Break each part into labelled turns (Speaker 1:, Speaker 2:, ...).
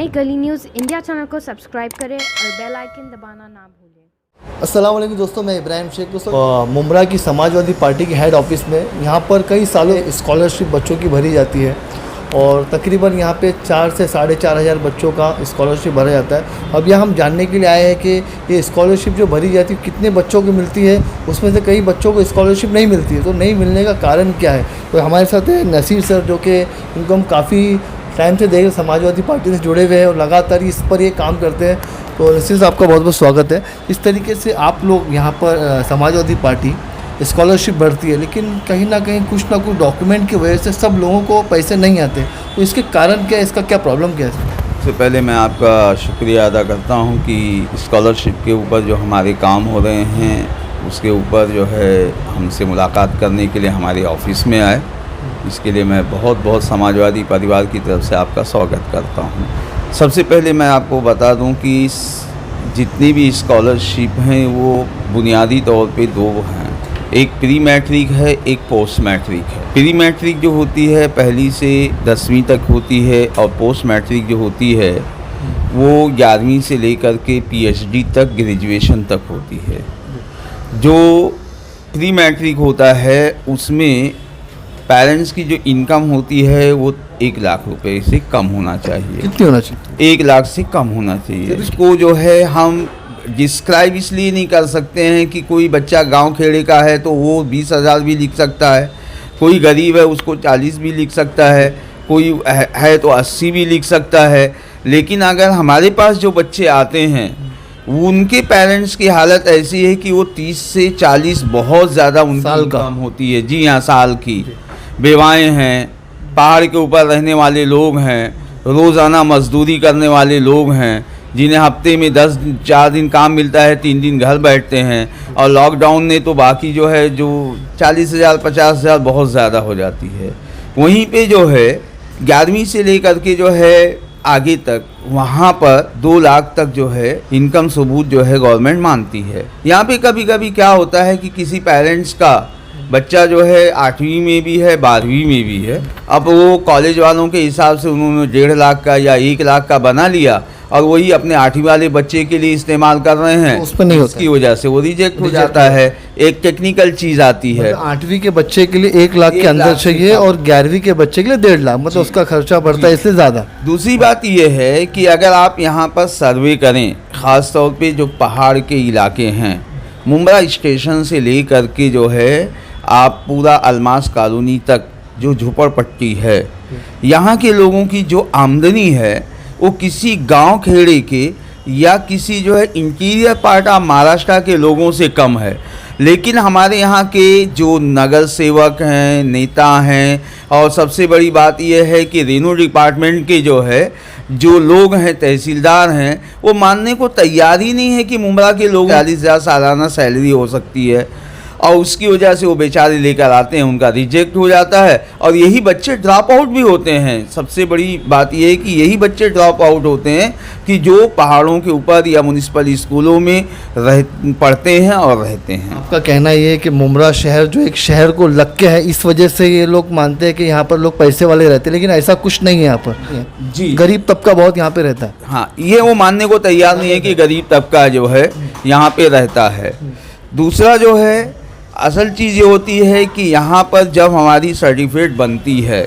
Speaker 1: नई गली news India channel को सब्सक्राइब करें और बेल आइकन दबाना ना भूलें।
Speaker 2: अस्सलाम वालेकुम दोस्तों, मैं इब्राहिम शेख। दोस्तों, मुंब्रा की समाजवादी पार्टी के हेड ऑफिस में यहाँ पर कई सालों स्कॉलरशिप बच्चों की भरी जाती है और तकरीबन यहाँ पे 4 से 4,500 बच्चों का स्कॉलरशिप भरा जाता है। अब यहाँ हम जानने के लिए आए हैं कि ये स्कॉलरशिप जो भरी जाती है कितने बच्चों को मिलती है, उसमें से कई बच्चों को स्कॉलरशिप नहीं मिलती है, तो नहीं मिलने का कारण क्या है। तो हमारे साथ है नसीर सर, जो कि इनको हम काफ़ी टाइम से देख समाजवादी पार्टी से जुड़े हुए हैं और लगातार इस पर ये काम करते हैं। तो नसीर साहब, आपका बहुत बहुत स्वागत है। इस तरीके से आप लोग यहाँ पर समाजवादी पार्टी स्कॉलरशिप बढ़ती है, लेकिन कहीं ना कहीं कुछ ना कुछ डॉक्यूमेंट की वजह से सब लोगों को पैसे नहीं आते, तो इसके कारण क्या है, इसका क्या प्रॉब्लम क्या है?
Speaker 3: सबसे पहले मैं आपका शुक्रिया अदा करता हूं कि स्कॉलरशिप के ऊपर जो हमारे काम हो रहे हैं उसके ऊपर जो है हमसे मुलाकात करने के लिए हमारे ऑफिस में आए। इसके लिए मैं बहुत बहुत समाजवादी परिवार की तरफ से आपका स्वागत करता हूं। सबसे पहले मैं आपको बता दूं कि जितनी भी स्कॉलरशिप हैं वो बुनियादी तौर पे दो हैं, एक प्री मैट्रिक है, एक पोस्ट मैट्रिक है। प्री मैट्रिक जो होती है पहली से 10वीं तक होती है और पोस्ट मैट्रिक जो होती है वो 11वीं से लेकर के PhD तक, ग्रेजुएशन तक होती है। जो प्री मैट्रिक होता है उसमें पेरेंट्स की जो इनकम होती है वो 1 लाख रुपए से कम होना चाहिए।
Speaker 2: कितनी होना चाहिए?
Speaker 3: 1 लाख से कम होना चाहिए। इसको जो है हम डिस्क्राइब इसलिए नहीं कर सकते हैं कि कोई बच्चा गांव खेड़े का है तो वो 20,000 भी लिख सकता है, कोई गरीब है उसको 40 भी लिख सकता है, कोई है तो 80 भी लिख सकता है। लेकिन अगर हमारे पास जो बच्चे आते हैं उनके पेरेंट्स की हालत ऐसी है कि वो 30 से 40 बहुत ज़्यादा उनकी इनकम होती है। जी हाँ, साल की। बेवाएँ हैं, पहाड़ के ऊपर रहने वाले लोग हैं, रोज़ाना मजदूरी करने वाले लोग हैं, जिन्हें हफ्ते में 4 दिन काम मिलता है, 3 दिन घर बैठते हैं। और लॉकडाउन ने तो बाकी जो है जो 40,000 50,000 बहुत ज़्यादा हो जाती है। वहीं पे जो है 11वीं से लेकर के जो है आगे तक वहाँ पर 2 लाख तक जो है इनकम सबूत जो है गवर्नमेंट मानती है। यहाँ पे कभी कभी क्या होता है कि किसी पेरेंट्स का बच्चा जो है 8वीं में भी है, 12वीं में भी है, अब वो कॉलेज वालों के हिसाब से उन्होंने 1.5 लाख का या 1 लाख का बना लिया और वही अपने 8वीं वाले बच्चे के लिए इस्तेमाल कर रहे हैं,
Speaker 2: उस पर नहीं होता,
Speaker 3: उसकी वजह से वो रिजेक्ट हो जाता है। एक टेक्निकल चीज़ आती है।
Speaker 2: 8वीं के बच्चे के लिए 1 लाख के अंदर चाहिए और 11वीं के बच्चे के लिए 1.5 लाख, मतलब उसका खर्चा बढ़ता है इसलिए ज़्यादा।
Speaker 3: दूसरी बात ये है कि अगर आप यहाँ पर सर्वे करें, ख़ास तौर पे जो पहाड़ के इलाके हैं, मुंब्रा स्टेशन से ले कर के जो है आप पूरा अलमास कॉलोनी तक जो झोपड़पट्टी है, यहाँ के लोगों की जो आमदनी है वो किसी गांव खेड़े के या किसी जो है इंटीरियर पार्ट ऑफ महाराष्ट्र के लोगों से कम है। लेकिन हमारे यहाँ के जो नगर सेवक हैं, नेता हैं, और सबसे बड़ी बात यह है कि रेवेन्यू डिपार्टमेंट के जो लोग हैं, तहसीलदार हैं, वो मानने को तैयार ही नहीं है कि मुंब्रा के लोग 40,000 सालाना सैलरी हो सकती है। और उसकी वजह से वो बेचारे लेकर आते हैं, उनका रिजेक्ट हो जाता है और यही बच्चे ड्रॉप आउट भी होते हैं। सबसे बड़ी बात यह है कि यही बच्चे ड्रॉप आउट होते हैं कि जो पहाड़ों के ऊपर या म्यूनिसिपल स्कूलों में पढ़ते हैं और रहते हैं।
Speaker 2: आपका कहना ये है कि मुंब्रा शहर जो एक शहर को लग के है, इस वजह से ये लोग मानते हैं कि यहाँ पर लोग पैसे वाले रहते हैं, लेकिन ऐसा कुछ नहीं है। यहाँ पर
Speaker 3: जी
Speaker 2: गरीब तबका बहुत यहाँ पे रहता है।
Speaker 3: हाँ, ये वो मानने को तैयार नहीं है कि गरीब तबका जो है यहाँ पे रहता है। दूसरा जो है असल चीज़ ये होती है कि यहाँ पर जब हमारी सर्टिफिकेट बनती है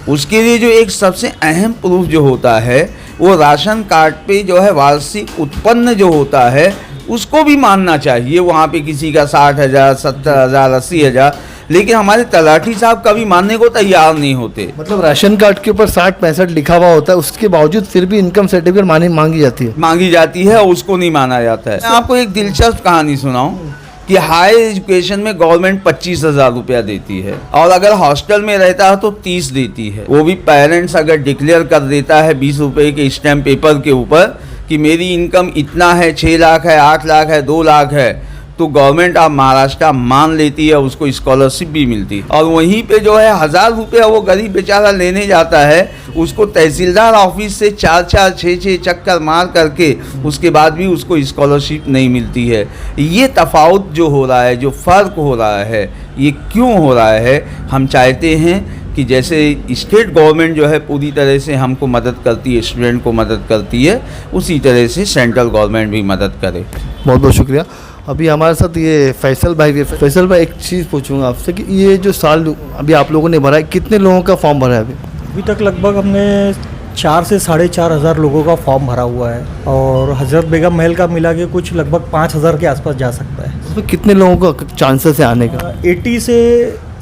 Speaker 3: उसके लिए जो एक सबसे अहम प्रूफ जो होता है वो राशन कार्ड पे जो है वार्षिक उत्पन्न जो होता है उसको भी मानना चाहिए। वहाँ पे किसी का 60,000, 70,000, 80,000, लेकिन हमारे तलाठी साहब कभी मानने को तैयार नहीं होते।
Speaker 2: मतलब राशन कार्ड के ऊपर 60-65 लिखा हुआ होता है, उसके बावजूद फिर भी इनकम सर्टिफिकेट मांगी जाती है
Speaker 3: और उसको नहीं माना जाता है। मैं आपको एक दिलचस्प कहानी सुनाऊँ कि हाई एजुकेशन में गवर्नमेंट 25,000 रुपया देती है और अगर हॉस्टल में रहता है तो 30 देती है। वो भी पेरेंट्स अगर डिक्लेयर कर देता है 20 रुपये के स्टैम्प पेपर के ऊपर कि मेरी इनकम इतना है, 6 लाख है, 8 लाख है, 2 लाख है, तो गवर्नमेंट ऑफ महाराष्ट्र मान लेती है, उसको स्कॉलरशिप भी मिलती है। और वहीं पे जो है 1,000 रुपया वो गरीब बेचारा लेने जाता है, उसको तहसीलदार ऑफिस से 4-4, 6-6 चक्कर मार करके उसके बाद भी उसको स्कॉलरशिप नहीं मिलती है। ये तफावत जो हो रहा है, जो फ़र्क हो रहा है, ये क्यों हो रहा है? हम चाहते हैं कि जैसे स्टेट गवर्नमेंट जो है पूरी तरह से हमको मदद करती है, स्टूडेंट को मदद करती है, उसी तरह से सेंट्रल गवर्नमेंट भी मदद करे।
Speaker 2: बहुत बहुत शुक्रिया। अभी हमारे साथ ये फैसल भाई भी है। फैसल भाई, एक चीज़ पूछूंगा आपसे कि ये जो साल अभी आप लोगों ने भरा है, कितने लोगों का फॉर्म भरा है अभी
Speaker 4: तक? लगभग हमने 4 से 4,500 लोगों का फॉर्म भरा हुआ है और हज़रत बेगम महल का मिला के कुछ लगभग 5,000 के आसपास जा सकता है।
Speaker 2: उसमें कितने लोगों का चांसेस है आने का?
Speaker 4: 80 से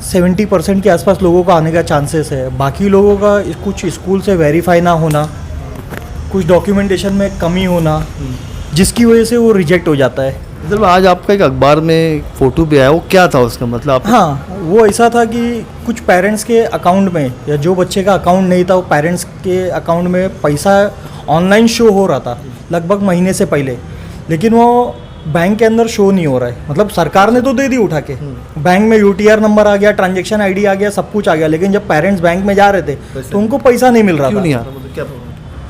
Speaker 4: 70% के आसपास लोगों का आने का चांसेस है। बाकी लोगों का कुछ स्कूल से वेरीफाई ना होना, कुछ डॉक्यूमेंटेशन में कमी होना, जिसकी वजह से वो रिजेक्ट हो जाता है।
Speaker 2: मतलब आज आपका एक अखबार में फ़ोटो भी आया, वो क्या था उसका मतलब आप?
Speaker 4: हाँ, वो ऐसा था कि कुछ पेरेंट्स के अकाउंट में, या जो बच्चे का अकाउंट नहीं था वो पेरेंट्स के अकाउंट में पैसा ऑनलाइन शो हो रहा था लगभग महीने से पहले, लेकिन वो बैंक के अंदर शो नहीं हो रहा है। मतलब सरकार ने तो दे दी उठा के, बैंक में UTR नंबर आ गया, ट्रांजेक्शन ID आ गया, सब कुछ आ गया, लेकिन जब पेरेंट्स बैंक में जा रहे थे तो उनको पैसा नहीं मिल रहा
Speaker 2: क्यों
Speaker 4: था।
Speaker 2: नहीं आ रहा, मतलब क्या प्रॉब्लम?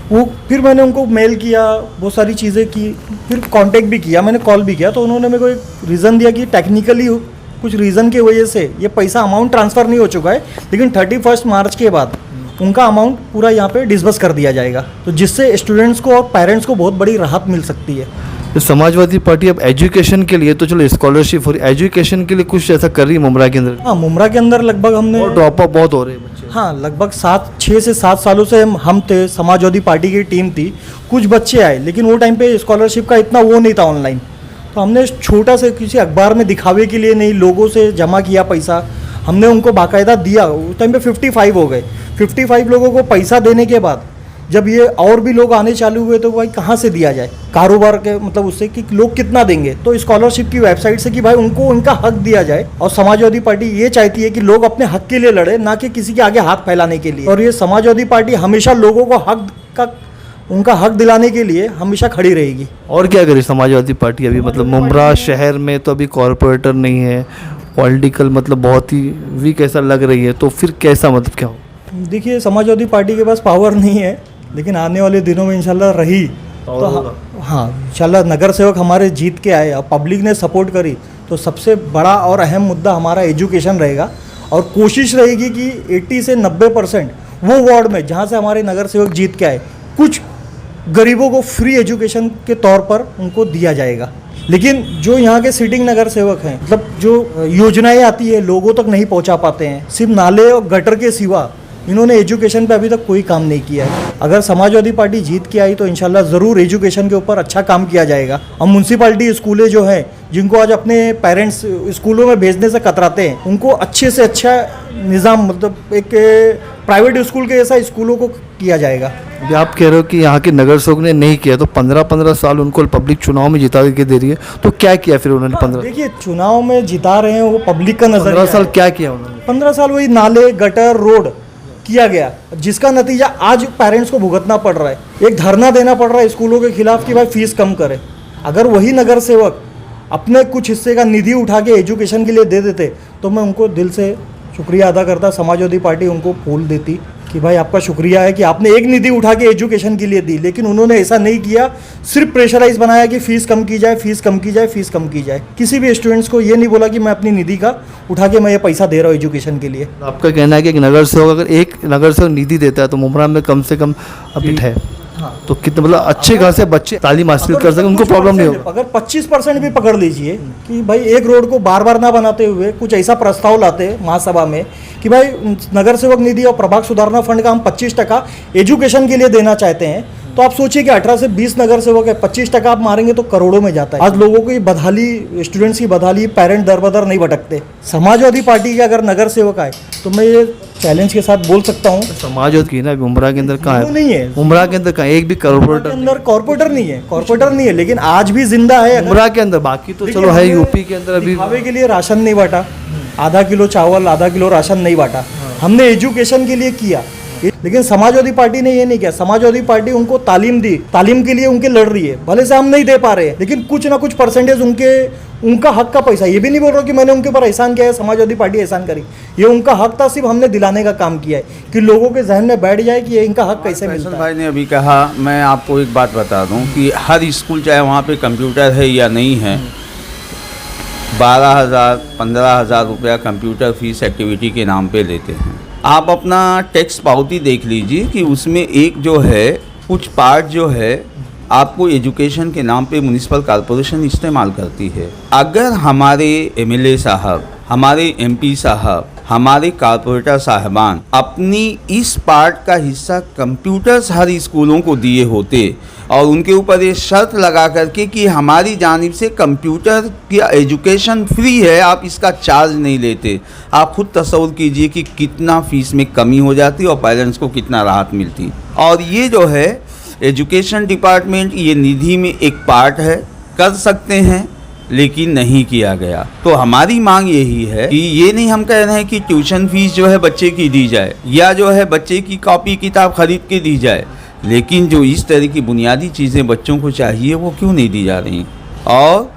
Speaker 4: वो फिर मैंने उनको मेल किया, बहुत सारी चीज़ें की, फिर कांटेक्ट भी किया, मैंने कॉल भी किया, तो उन्होंने मेरे को एक रीज़न दिया कि टेक्निकली कुछ रीज़न की वजह से ये पैसा अमाउंट ट्रांसफ़र नहीं हो चुका है, लेकिन 31 मार्च के बाद उनका अमाउंट पूरा यहाँ पे डिस्बर्स कर दिया जाएगा, तो जिससे स्टूडेंट्स को और पेरेंट्स को बहुत बड़ी राहत मिल सकती है।
Speaker 2: तो समाजवादी पार्टी अब एजुकेशन के लिए, तो चलो स्कॉलरशिप हो रही, एजुकेशन के लिए कुछ ऐसा कर रही है मुमरा के अंदर?
Speaker 4: हाँ, मुमरा के अंदर लगभग हमने
Speaker 2: और ड्रॉप आउट बहुत हो रहे हैं बच्चे।
Speaker 4: हाँ, लगभग 6 से 7 सालों से हम थे, समाजवादी पार्टी की टीम थी, कुछ बच्चे आए, लेकिन वो टाइम पे स्कॉलरशिप का इतना वो नहीं था ऑनलाइन, तो हमने छोटा से किसी अखबार में दिखावे के लिए नहीं, लोगों से जमा किया पैसा, हमने उनको बाकायदा दिया। उस टाइम पे 55 हो गए। 55 लोगों को पैसा देने के बाद जब ये और भी लोग आने चालू हुए तो भाई कहाँ से दिया जाए, कारोबार के मतलब उससे कि लोग कितना देंगे, तो स्कॉलरशिप की वेबसाइट से कि भाई उनको उनका हक दिया जाए। और समाजवादी पार्टी ये चाहती है कि लोग अपने हक के लिए लड़े, ना कि किसी के आगे हाथ फैलाने के लिए। और ये समाजवादी पार्टी हमेशा लोगों को उनका हक दिलाने के लिए हमेशा खड़ी रहेगी।
Speaker 2: और क्या करे समाजवादी पार्टी अभी? मतलब मुमरा शहर में तो अभी कॉरपोरेटर नहीं है, पॉलिटिकल मतलब बहुत ही वीक ऐसा लग रही है, तो फिर कैसा मतलब क्या हो?
Speaker 4: देखिए, समाजवादी पार्टी के पास पावर नहीं है, लेकिन आने वाले दिनों में इंशाल्लाह रही तो हाँ, इंशाल्लाह नगर सेवक हमारे जीत के आए और पब्लिक ने सपोर्ट करी, तो सबसे बड़ा और अहम मुद्दा हमारा एजुकेशन रहेगा। और कोशिश रहेगी कि 80 से 90% वो वार्ड में जहाँ से हमारे नगर सेवक जीत के आए, कुछ गरीबों को फ्री एजुकेशन के तौर पर उनको दिया जाएगा। लेकिन जो यहाँ के सिटिंग नगर सेवक हैं, मतलब जो योजनाएं आती है लोगों तक नहीं पहुँचा पाते हैं, सिर्फ नाले और गटर के सिवा इन्होंने एजुकेशन पे अभी तक कोई काम नहीं किया है। अगर समाजवादी पार्टी जीत के आई तो इंशाल्लाह ज़रूर एजुकेशन के ऊपर अच्छा काम किया जाएगा। और म्यूनसिपाल्टी स्कूलें जो हैं, जिनको आज अपने पेरेंट्स स्कूलों में भेजने से कतराते हैं, उनको अच्छे से अच्छा निज़ाम, मतलब एक प्राइवेट स्कूल के जैसा स्कूलों को किया जाएगा।
Speaker 2: अभी आप कह रहे हो कि यहाँ के नगर सेवक ने नहीं किया, तो 15-15 साल उनको पब्लिक चुनाव में जिता के दे रही है, तो क्या किया फिर उन्होंने? 15
Speaker 4: देखिए, चुनाव में जिता रहे हैं वो पब्लिक का नजर।
Speaker 2: 15 साल क्या किया उन्होंने?
Speaker 4: 15 साल वही नाले, गटर, रोड किया गया, जिसका नतीजा आज पेरेंट्स को भुगतना पड़ रहा है। एक धरना देना पड़ रहा है स्कूलों के खिलाफ कि भाई फीस कम करें। अगर वही नगर सेवक अपने कुछ हिस्से का निधि उठा के एजुकेशन के लिए दे देते तो मैं उनको दिल से शुक्रिया अदा करता, समाजवादी पार्टी उनको फूल देती कि भाई आपका शुक्रिया है कि आपने एक निधि उठा के एजुकेशन के लिए दी। लेकिन उन्होंने ऐसा नहीं किया, सिर्फ प्रेशराइज बनाया कि फीस कम की जाए, फीस कम की जाए, फीस कम की जाए। किसी भी स्टूडेंट्स को ये नहीं बोला कि मैं अपनी निधि का उठा के मैं ये पैसा दे रहा हूँ एजुकेशन के लिए।
Speaker 2: आपका कहना है कि एक नगर सेवक, अगर एक नगर सेवक निधि देता है तो मुमरा में कम से कम अभी है, तो कितने मतलब अच्छे खासे बच्चे तालीम हासिल कर सकें, उनको प्रॉब्लम नहीं होगा।
Speaker 4: अगर 25% भी पकड़ लीजिए कि भाई एक रोड को बार बार ना बनाते हुए कुछ ऐसा प्रस्ताव लाते महासभा में कि भाई नगर सेवक निधि और प्रभाग सुधारना फंड का हम 25% एजुकेशन के लिए देना चाहते हैं, तो आप सोचिए कि 18 से 20 नगर सेवक है, 25% आप मारेंगे तो करोड़ों में जाता है। आज लोगों की बदहाली, स्टूडेंट्स की बदहाली, पेरेंट दर बदर नहीं भटकते। समाजवादी पार्टी के अगर नगर सेवक आए तो मैं ये चैलेंज के साथ बोल सकता हूँ,
Speaker 2: समाजवाद की ना मुमरा के अंदर कहाँ है?
Speaker 4: नहीं है,
Speaker 2: मुमरा के अंदर कहाँ एक भी कॉर्पोरेटर
Speaker 4: अंदर कॉर्पोरेटर नहीं है, लेकिन आज भी जिंदा है
Speaker 2: मुमरा के अंदर। बाकी तो चलो है, यूपी के अंदर अभी
Speaker 4: दिखावे के लिए राशन नहीं बांटा, आधा किलो चावल, आधा किलो राशन नहीं बांटा, हमने एजुकेशन के लिए किया। लेकिन समाजवादी पार्टी ने ये नहीं किया। समाजवादी पार्टी उनको तालीम दी, तालीम के लिए उनके लड़ रही है, भले से हम नहीं दे पा रहे हैं, लेकिन कुछ ना कुछ परसेंटेज उनका हक का पैसा, ये भी नहीं बोल रहा कि मैंने उनके ऊपर एहसान किया है, समाजवादी पार्टी एहसान करी, ये उनका हक था, सिर्फ हमने दिलाने का काम किया है कि लोगों के जहन में बैठ जाए कि ये इनका हक कैसे मिलता है।
Speaker 3: भाई ने अभी कहा, मैं आपको एक बात बता दूं कि हर स्कूल चाहे वहाँ पे कंप्यूटर है या नहीं है, 12,000 15,000 रुपया कंप्यूटर फीस एक्टिविटी के नाम पे लेते हैं। आप अपना टैक्स पावती देख लीजिए कि उसमें एक जो है कुछ पार्ट जो है आपको एजुकेशन के नाम पे म्युनिसिपल कॉरपोरेशन इस्तेमाल करती है। अगर हमारे एमएलए साहब, हमारे एमपी साहब, हमारे कॉरपोरेटर साहबान अपनी इस पार्ट का हिस्सा कंप्यूटर्स हर स्कूलों को दिए होते और उनके ऊपर ये शर्त लगा करके कि हमारी जानिब से कंप्यूटर की एजुकेशन फ्री है, आप इसका चार्ज नहीं लेते, आप खुद तसव्वुर कीजिए कि कितना फीस में कमी हो जाती और पेरेंट्स को कितना राहत मिलती। और ये जो है एजुकेशन डिपार्टमेंट ये निधि में एक पार्ट है, कर सकते हैं लेकिन नहीं किया गया। तो हमारी मांग यही है कि ये नहीं हम कह रहे हैं कि ट्यूशन फीस जो है बच्चे की दी जाए या जो है बच्चे की कॉपी किताब खरीद के दी जाए, लेकिन जो इस तरह की बुनियादी चीज़ें बच्चों को चाहिए वो क्यों नहीं दी जा रही। और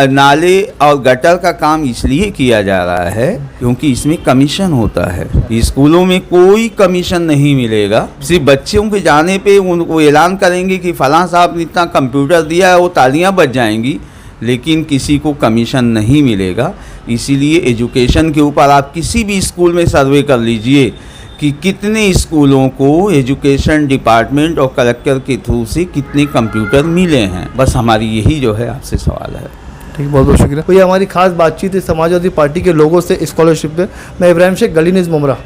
Speaker 3: नाले और गटर का काम इसलिए किया जा रहा है क्योंकि इसमें कमीशन होता है। स्कूलों में कोई कमीशन नहीं मिलेगा, सिर्फ बच्चों के जाने पे उनको ऐलान करेंगे कि फलां साहब ने इतना कंप्यूटर दिया है, वो तालियां बज जाएंगी, लेकिन किसी को कमीशन नहीं मिलेगा। इसीलिए एजुकेशन के ऊपर आप किसी भी स्कूल में सर्वे कर लीजिए कि कितने स्कूलों को एजुकेशन डिपार्टमेंट और कलेक्टर के थ्रू से कितने कंप्यूटर मिले हैं। बस हमारी यही जो है आपसे सवाल है।
Speaker 2: ठीक, बहुत बहुत शुक्रिया। तो ये हमारी खास बातचीत है समाजवादी पार्टी के लोगों से स्कॉलरशिप पे। मैं इब्राहिम शेख, गली न्यूज़ मुमरा।